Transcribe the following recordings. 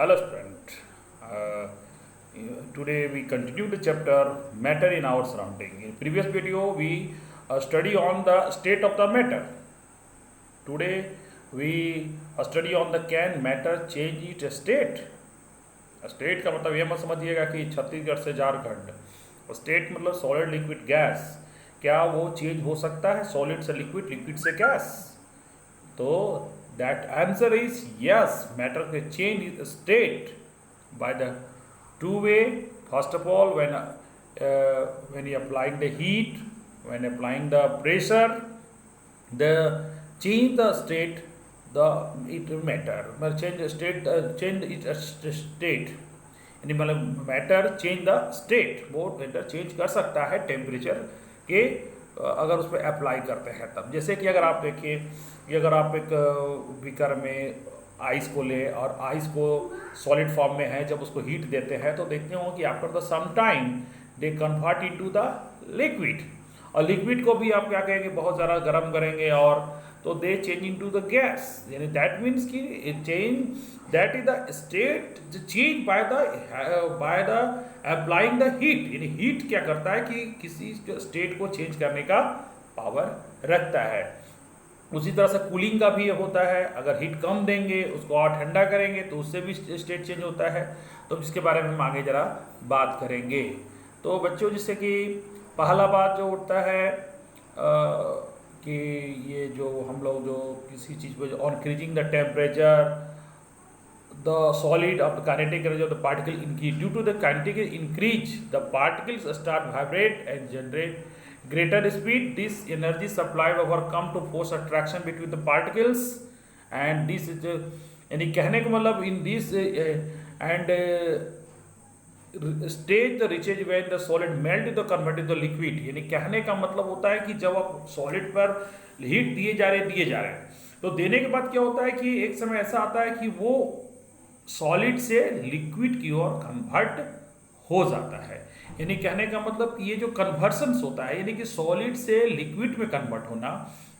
Hello, student. Uh, Today we continue the chapter matter in our surrounding. In previous video, we study on the state of the matter. Today we study on the can matter change its state. State का मतलब ये मत समझिएगा कि छत्तीसगढ़ से Jharkhand. State मतलब solid liquid gas. क्या वो चेंज हो सकता है सॉलिड से लिक्विड, लिक्विड से गैस? तो that answer is yes, matter can change its state by the two way. First of all, when you applying the heat, when applying the pressure, the change the state, the it matter change state, change its state. यानी मतलब matter change the state, वो matter change कर सकता है temperature के अगर उस पर अप्लाई करते हैं तब. जैसे कि अगर आप देखिए कि अगर आप एक बीकर में आइस को ले और आइस को सॉलिड फॉर्म में है, जब उसको हीट देते हैं तो देखते हो कि after the some time they convert into the liquid. और लिक्विड को भी आप क्या कहेंगे, बहुत ज़्यादा गर्म करेंगे और तो दे चेंज इनटू द गैस. यानी दैट मीन्स कि change that is the state change by the applying the heat. यानी हीट क्या करता है कि किसी स्टेट को चेंज करने का पावर रखता है. उसी तरह से कूलिंग का भी होता है. अगर हीट कम देंगे, उसको और ठंडा करेंगे तो उससे भी स्टेट चेंज होता है. तो जिसके बारे में हम आगे ज़रा बात करेंगे. तो बच्चों, जिससे कि पहला बात जो उठता है कि ये जो हम लोग जो किसी चीज़ पर on increasing the temperature the solid of the kinetic energy of the particle increase. Due to the kinetic increase the particles start vibrate and generate greater speed. This energy supply overcome to force attraction between the particles, and this is यानी कहने का मतलब in this and stage the reaches when the solid melt to convert into liquid. यानी कहने का मतलब होता है कि जब आप सॉलिड पर हीट दिए जा रहे हैं तो देने के बाद क्या होता है कि एक समय ऐसा आता है कि वो सॉलिड से लिक्विड की ओर कन्वर्ट हो जाता है. यानी कहने का मतलब ये जो कन्वर्सन्स होता है, यानी कि सॉलिड से लिक्विड में कन्वर्ट होना,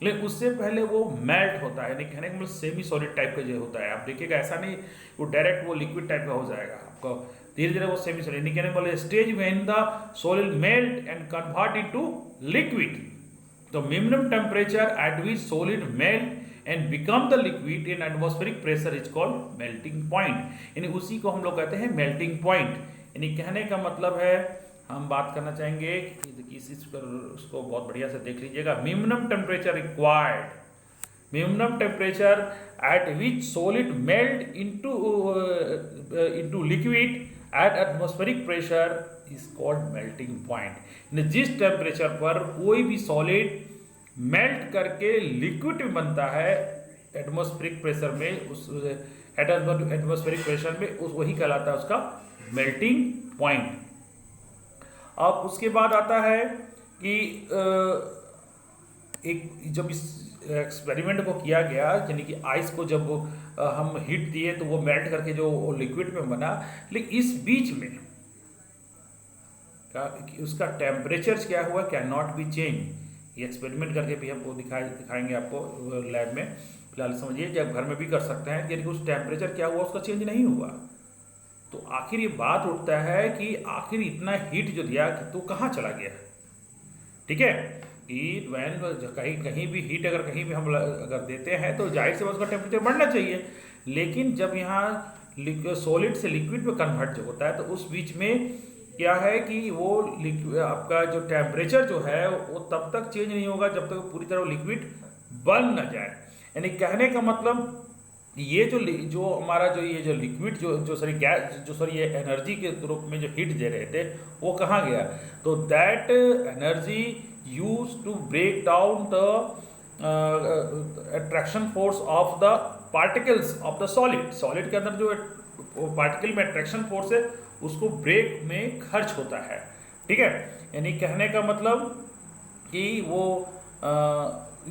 लेकिन उससे पहले वो मेल्ट होता है. यानी कहने का मतलब सेमी सॉलिड टाइप का जो होता है, आप देखिएगा ऐसा नहीं वो डायरेक्ट वो लिक्विड टाइप का हो जाएगा, आपको धीरे धीरे वो सेमी सॉलिड. यानी कहने का मतलब stage when the solid melt and convert into liquid. तो minimum temperature at which solid melt and become the liquid in atmospheric pressure is called melting point. यानी उसी को हम लोग कहते हैं मेल्टिंग पॉइंट. यानी कहने का मतलब है, हम बात करना चाहेंगे कि इस पर उसको बहुत बढ़िया से देख लीजिएगा. Minimum temperature required, minimum temperature at which solid melt into liquid at atmospheric pressure is called melting point. जिस टेम्परेचर पर कोई भी सॉलिड मेल्ट करके लिक्विड में बनता है एटमॉस्फेरिक प्रेशर में, उस एटमॉस्फेरिक प्रेशर में वही कहलाता है उसका मेल्टिंग पॉइंट. अब उसके बाद आता है कि एक जब इस एक्सपेरिमेंट को किया गया, यानी कि आइस को जब हम हीट दिए तो वो मेल्ट करके जो लिक्विड में बना, लेकिन इस बीच में उसका टेम्परेचर क्या हुआ, कैन नॉट बी चेंज. ये एक्सपेरिमेंट करके भी हमको दिखाएंगे आपको लैब में. फिलहाल समझिए, जब घर में भी कर सकते हैं, यानी कि उस टेम्परेचर क्या हुआ, उसका चेंज नहीं हुआ. तो आखिर ये बात उठता है कि आखिर इतना हीट जो दिया तो कहाँ चला गया. ठीक है, हीट वैन कहीं भी हीट अगर कहीं भी हम अगर देते हैं तो जाहिर से उसका टेम्परेचर बढ़ना चाहिए. लेकिन जब यहाँ सॉलिड से लिक्विड में कन्वर्ट जो होता है तो उस बीच में क्या है कि वो आपका जो टेम्परेचर जो है वो तब तक चेंज नहीं होगा जब तक पूरी तरह लिक्विड बन न जाए. यानी कहने का मतलब ये जो हमारा जो ये जो लिक्विड जो सॉरी गैस जो सॉरी ये एनर्जी के रूप में जो हीट दे रहे थे वो कहाँ गया. तो that energy use to break down the attraction force of the particles of the solid. Solid के अंदर जो पार्टिकल में अट्रैक्शन फोर्स है उसको ब्रेक में खर्च होता है. ठीक है, यानी कहने का मतलब कि वो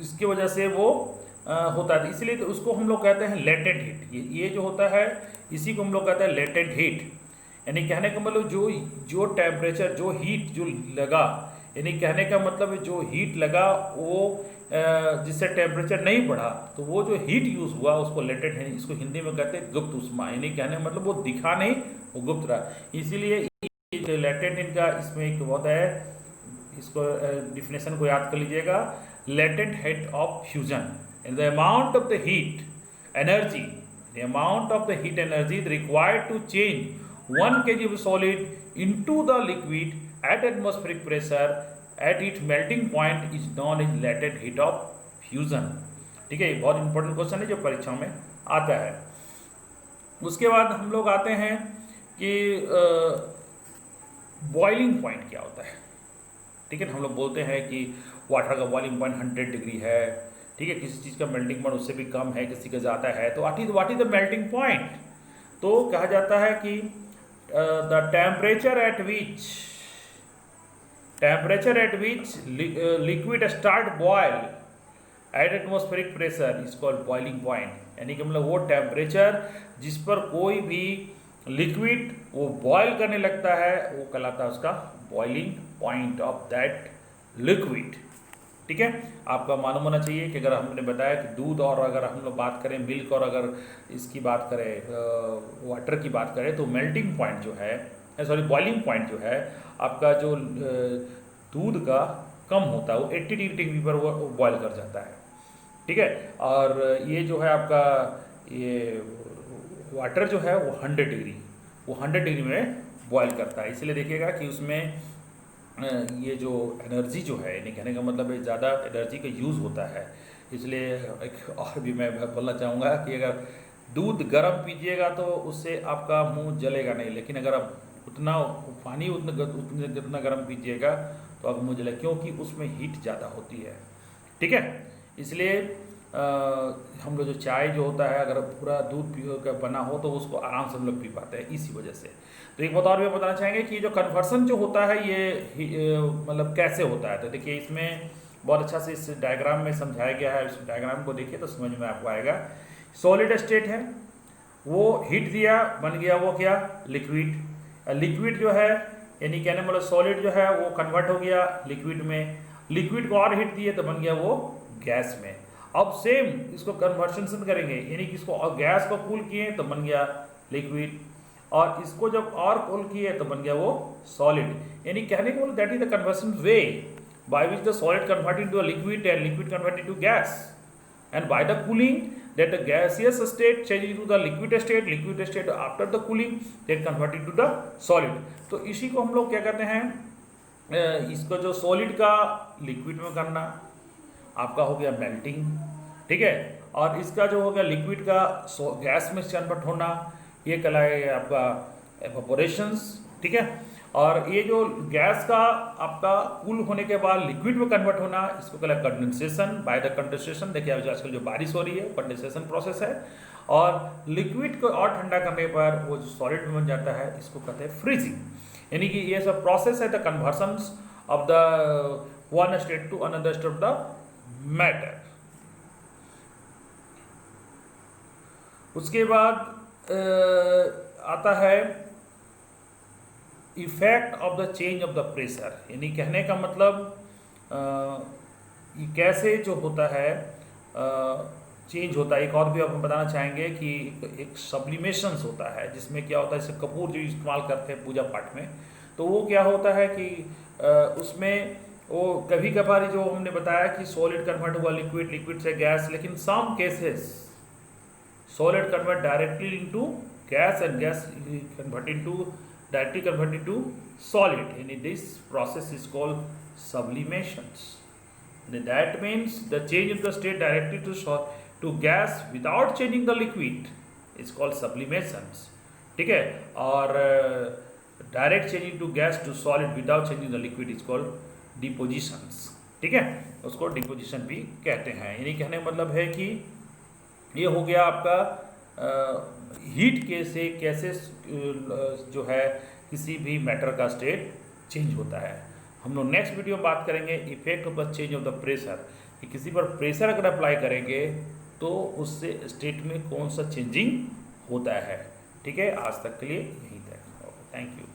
इसकी वजह से वो होता है, इसलिए तो उसको हम लोग कहते हैं लेटेंट हीट. ये जो होता है इसी को हम लोग कहते हैं लेटेंट हीट. यानी कहने का मतलब जो टेम्परेचर जो हीट जो लगा, यानी कहने का मतलब जो हीट लगा वो जिससे टेम्परेचर नहीं बढ़ा, तो वो जो हीट यूज़ हुआ उसको लेटेंट है, इसको हिंदी में कहते हैं गुप्त उष्मा, यानी कहने का मतलब वो दिखा नहीं, वो गुप्त रहा। इसीलिए लेटेंट इनका इसमें एक बहुत है, इसको डिफिनेशन को याद कर लीजिएगा। Latent heat of fusion, the amount of the heat energy, the amount of the heat energy required to change 1 kg of solid into the liquid at atmospheric pressure at its melting point is known as latent heat of fusion। ठीक है, ये बहुत important question है जो परीक्षाओं में आता है। उसके बाद हम लोग आते हैं कि बॉइलिंग पॉइंट क्या होता है। ठीक है, हम लोग बोलते हैं कि वाटर का बॉइलिंग पॉइंट 100 डिग्री है। ठीक है, किसी चीज़ का मेल्टिंग पॉइंट उससे भी कम है, किसी का ज़्यादा है, तो what is the melting point. तो कहा जाता है कि the temperature at which liquid start boil at atmospheric pressure is called boiling point, यानी कि मतलब वो टेम्परेचर जिस पर कोई भी लिक्विड वो बॉयल करने लगता है वो कहलाता है उसका boiling point of that liquid. ठीक है, आपका मालूम होना चाहिए कि अगर हमने बताया कि दूध, और अगर हम लोग बात करें मिल्क, और अगर इसकी बात करें वाटर की बात करें, तो मेल्टिंग पॉइंट जो है, सॉरी बॉइलिंग पॉइंट जो है आपका, जो दूध का कम होता है वो 80 डिग्री पर वो बॉयल कर जाता है। ठीक है, और ये जो है आपका ये वाटर जो है वो 100 डिग्री में बॉयल करता है। इसलिए देखिएगा कि उसमें ये जो एनर्जी जो है, यानी कहने का मतलब है ज़्यादा एनर्जी का यूज़ होता है। इसलिए एक और भी मैं बोलना चाहूँगा कि अगर दूध गर्म पीजिएगा तो उससे आपका मुंह जलेगा नहीं, लेकिन अगर आप उतना पानी जितना गर्म पीजिएगा तो आपका मुंह जलेगा, क्योंकि उसमें हीट ज़्यादा होती है। ठीक है, इसलिए हम लोग जो चाय जो होता है अगर पूरा दूध का बना हो तो उसको आराम से हम लोग पी पाते हैं इसी वजह से। तो एक बात और भी बताना चाहेंगे कि जो कन्वर्सन जो होता है ये मतलब कैसे होता है। तो देखिए इसमें बहुत अच्छा से इस डायग्राम में समझाया गया है, इस डायग्राम को देखिए तो समझ में आपको आएगा। सॉलिड स्टेट है, वो हीट दिया, बन गया वो क्या, लिक्विड। लिक्विड जो है यानी कहने मतलब सॉलिड जो है वो कन्वर्ट हो गया लिक्विड में, लिक्विड को और हीट दिए तो बन गया वो गैस में। अब सेम इसको कन्वर्शन करेंगे, यानी कि इसको गैस को कूल किए तो बन गया लिक्विड, और इसको जब और कूल किए तो बन गया वो सॉलिड। यानी कहने को बोले that is the conversion way by which the solid convert into a liquid and liquid convert into gas, and by the cooling that the gaseous state change into the liquid state after the cooling that convert into the solid। तो इसी को हम लोग क्या कहते हैं, इसको जो सॉलिड का लिक्विड में करना आपका हो गया मेल्टिंग। ठीक है, और इसका जो हो गया लिक्विड का गैस में कन्वर्ट होना ये कहलाएगा आपका एवापोरेशंस। ठीक है, और ये जो गैस का आपका कूल होने के बाद लिक्विड में कन्वर्ट होना इसको कहला कंडेंसेशन। बाय द कंडेंसेशन देखिए आजकल जो बारिश हो रही है कंडेंसेशन प्रोसेस है, और लिक्विड को और ठंडा करने पर वो जो सॉलिड में बन जाता है इसको कहते हैं फ्रीजिंग। यानी कि ये सब प्रोसेस है the conversions of the one state to another state of the matter. उसके बाद आता है effect of the change of the pressure, यानी कहने का मतलब ये कैसे जो होता है चेंज होता है। एक और भी आप बताना चाहेंगे कि एक सब्लिमेशंस होता है जिसमें क्या होता है, जैसे कपूर जो इस्तेमाल करते हैं पूजा पाठ में, तो वो क्या होता है कि उसमें वो कभी कभार जो हमने बताया कि सॉलिड कन्वर्ट हुआ लिक्विड, लिक्विड से गैस, लेकिन some cases solid convert directly into gas and gas convert into directly converted to solid, and this process is called sublimations. That means the change of the state directly to gas without changing the liquid is called sublimations। ठीक है, और direct changing to gas to solid without changing the liquid is called depositions. ठीक है, उसको deposition भी कहते हैं। यानी कहने का मतलब है कि ये हो गया आपका हीट के से कैसे जो है किसी भी मैटर का स्टेट चेंज होता है। हम लोग नेक्स्ट वीडियो में बात करेंगे effect of the change of the pressure, कि किसी पर प्रेशर अगर अप्लाई करेंगे तो उससे स्टेट में कौन सा चेंजिंग होता है। ठीक है, आज तक के लिए यहीं तक। Thank you.